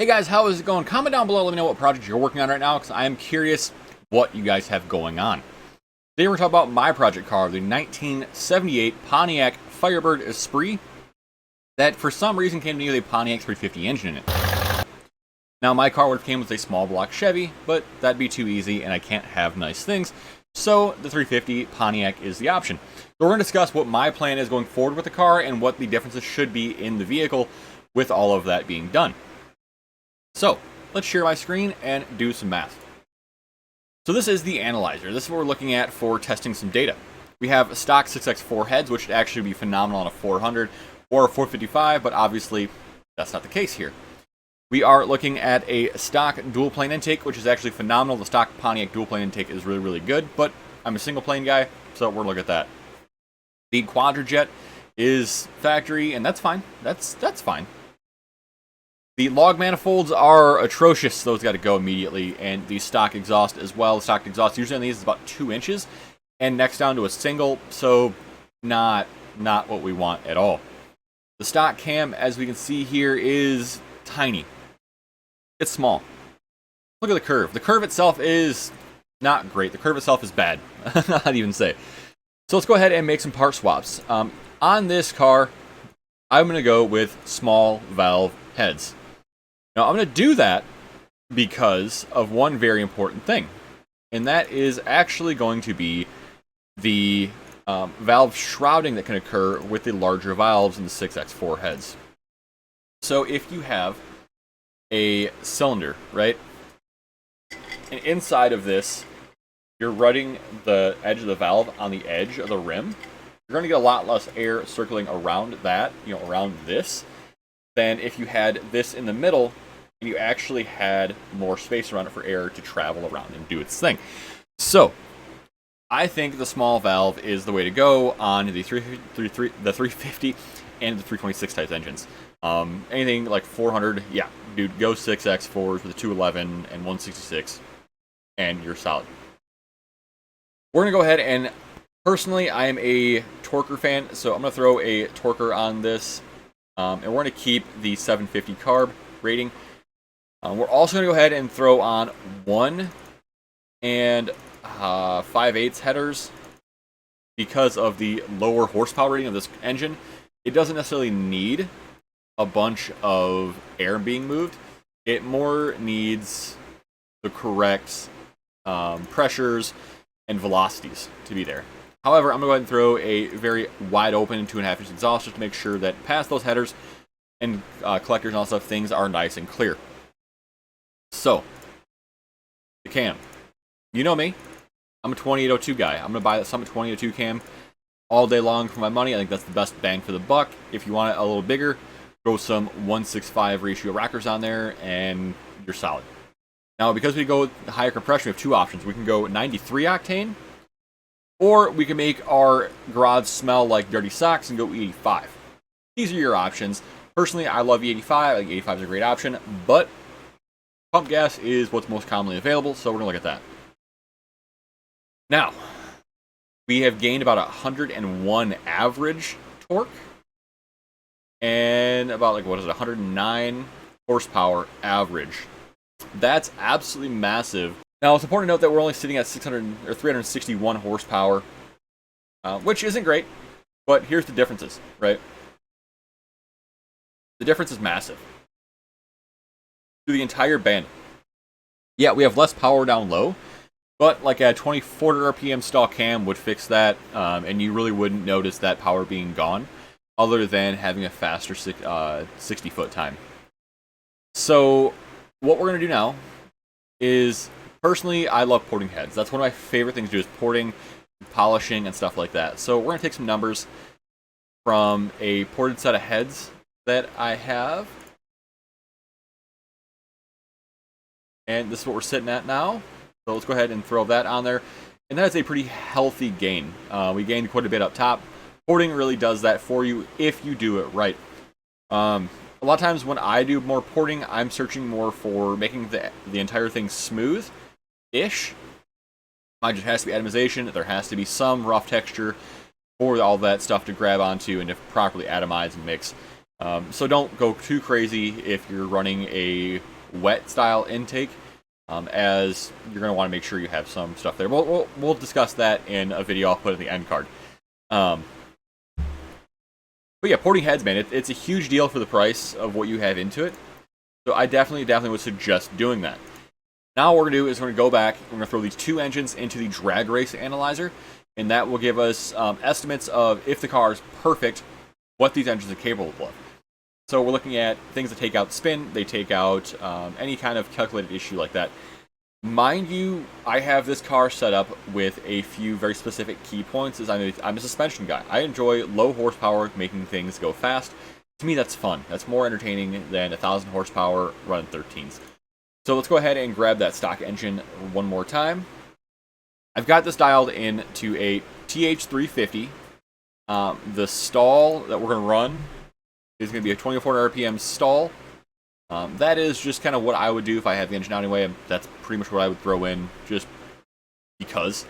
Hey guys, how is it going? Comment down below, let me know what project you're working on right now, because I am curious what you guys have going on. Today we're talking about my project car, the 1978 Pontiac Firebird Esprit, that for some reason came to me with a Pontiac 350 engine in it. Now my car would have came with a small block Chevy, but that'd be too easy and I can't have nice things, so the 350 Pontiac is the option. So we're going to discuss what my plan is going forward with the car and what the differences should be in the vehicle with all of that being done. So, let's share my screen and do some math. So this is the analyzer. This is what we're looking at for testing some data. We have stock 6x4 heads, which would actually be phenomenal on a 400 or a 455, but obviously that's not the case here. We are looking at a stock dual plane intake, which is actually phenomenal. The stock Pontiac dual plane intake is really, really good, but I'm a single plane guy, so we're looking at that. The quadrajet is factory, and that's fine. That's fine. The log manifolds are atrocious. Those got to go immediately. And the stock exhaust as well. The stock exhaust usually on these is about 2 inches. And next down to a single. So not what we want at all. The stock cam, as we can see here, is tiny. It's small. Look at the curve. The curve itself is not great. The curve itself is bad. I'd even say. So let's go ahead and make some part swaps. On this car, I'm going to go with small valve heads. Now, I'm going to do that because of one very important thing, and that is actually going to be the valve shrouding that can occur with the larger valves in the 6x4 heads. So if you have a cylinder, right, and inside of this, you're running the edge of the valve on the edge of the rim, you're going to get a lot less air circling around that, around this, than if you had this in the middle and you actually had more space around it for air to travel around and do its thing. So, I think the small valve is the way to go on the 350 and the 326 type engines. Anything like 400, yeah, dude, go 6x4s with a 211 and 166, and you're solid. We're going to go ahead and, personally, I am a torquer fan, so I'm going to throw a torquer on this. And we're going to keep the 750 carb rating. We're also going to go ahead and throw on 1 and 5/8 headers because of the lower horsepower rating of this engine. It doesn't necessarily need a bunch of air being moved. It more needs the correct pressures and velocities to be there. However, I'm going to go ahead and throw a very wide open 2.5 inch exhaust just to make sure that past those headers and collectors and all stuff, things are nice and clear. So, the cam. You know me. I'm a 2802 guy. I'm going to buy that Summit 2802 cam all day long for my money. I think that's the best bang for the buck. If you want it a little bigger, throw some 1:6.5 ratio rockers on there and you're solid. Now, because we go with higher compression, we have two options. We can go 93 octane, or we can make our garage smell like dirty socks and go E85. These are your options. Personally, I love E85. I think 85 is a great option, but pump gas is what's most commonly available, so we're going to look at that. Now, we have gained about 101 average torque and about, 109 horsepower average. That's absolutely massive. Now, it's important to note that we're only sitting at 361 horsepower, which isn't great, but here's the differences, right? The difference is massive. Through the entire band. Yeah, we have less power down low, but like a 24 RPM stall cam would fix that, and you really wouldn't notice that power being gone, other than having a faster 60-foot time. So, what we're going to do now is, personally, I love porting heads. That's one of my favorite things to do, is porting, polishing, and stuff like that. So we're going to take some numbers from a ported set of heads that I have. And this is what we're sitting at now. So let's go ahead and throw that on there. And that is a pretty healthy gain. We gained quite a bit up top. Porting really does that for you if you do it right. A lot of times when I do more porting, I'm searching more for making the entire thing smooth-ish. Mine just has to be atomization. There has to be some rough texture for all that stuff to grab onto and to properly atomize and mix. So don't go too crazy if you're running a wet style intake, as you're going to want to make sure you have some stuff there. We'll discuss that in a video I'll put in the end card. But yeah, porting heads, man, it's a huge deal for the price of what you have into it. So I definitely would suggest doing that. Now what we're going to do is we're going to go back, we're going to throw these two engines into the drag race analyzer, and that will give us estimates of, if the car is perfect, what these engines are capable of. So we're looking at things that take out spin, they take out any kind of calculated issue like that. Mind you, I have this car set up with a few very specific key points, as I'm a suspension guy. I enjoy low horsepower, making things go fast. To me, that's fun. That's more entertaining than 1,000 horsepower running 13s. So let's go ahead and grab that stock engine one more time. I've got this dialed in to a TH350. The stall that we're going to run is going to be a 2400 RPM stall. That is just kind of what I would do if I had the engine out anyway. That's pretty much what I would throw in, just because.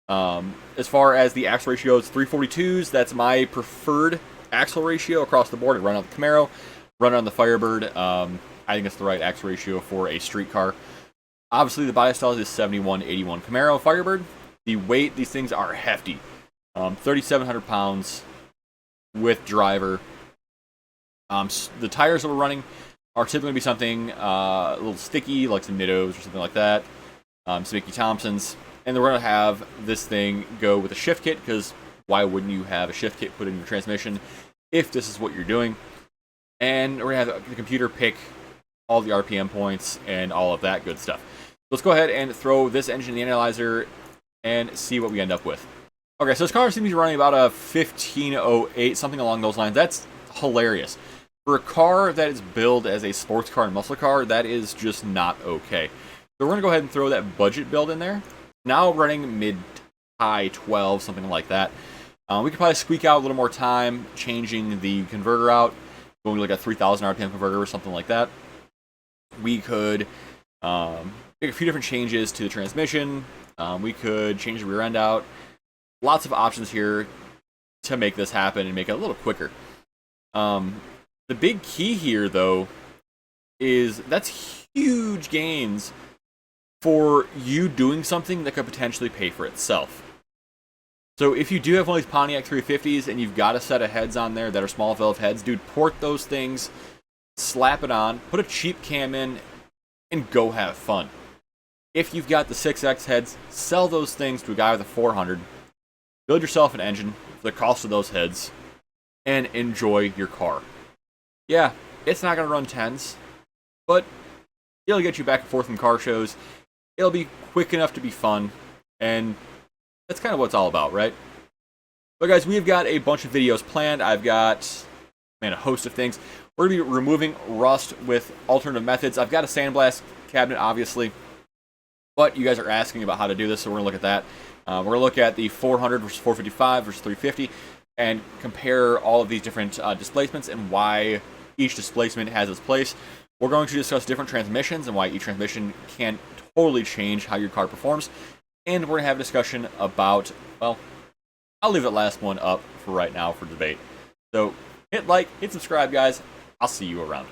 As far as the axle ratio goes, 342s, that's my preferred axle ratio across the board. I run on the Camaro, run on the Firebird. I think it's the right axle ratio for a street car. Obviously, the body style is 7181 Camaro Firebird. The weight, these things are hefty. 3,700 pounds with driver. The tires that we're running are typically going to be something a little sticky, like some Nittos or something like that. Some Mickey Thompsons. And then we're going to have this thing go with a shift kit, because why wouldn't you have a shift kit put in your transmission if this is what you're doing? And we're going to have the computer pick all the RPM points and all of that good stuff. Let's go ahead and throw this engine in the analyzer and see what we end up with. Okay, so this car seems to be running about a 1508, something along those lines. That's hilarious. For a car that is billed as a sports car and muscle car, that is just not okay. So we're going to go ahead and throw that budget build in there. Now running mid-high 12, something like that. We could probably squeak out a little more time changing the converter out, going to like a 3000 RPM converter or something like that. We could make a few different changes to the transmission. We could change the rear end out. Lots of options here to make this happen and make it a little quicker. The big key here, though, is that's huge gains for you doing something that could potentially pay for itself. So if you do have one of these Pontiac 350s and you've got a set of heads on there that are small valve heads, dude, port those things, slap it on, put a cheap cam in, and go have fun. If you've got the 6X heads, sell those things to a guy with a 400, build yourself an engine for the cost of those heads, and enjoy your car. Yeah, it's not going to run 10s, but it'll get you back and forth from car shows. It'll be quick enough to be fun, and that's kind of what it's all about, right? But guys, we've got a bunch of videos planned. I've got, man, a host of things. We're going to be removing rust with alternative methods. I've got a sandblast cabinet, obviously, but you guys are asking about how to do this, so we're going to look at that. We're going to look at the 400 versus 455 versus 350 and compare all of these different displacements and why each displacement has its place. We're going to discuss different transmissions and why each transmission can totally change how your car performs. And we're going to have a discussion about, well, I'll leave that last one up for right now for debate. So hit like, hit subscribe, guys. I'll see you around.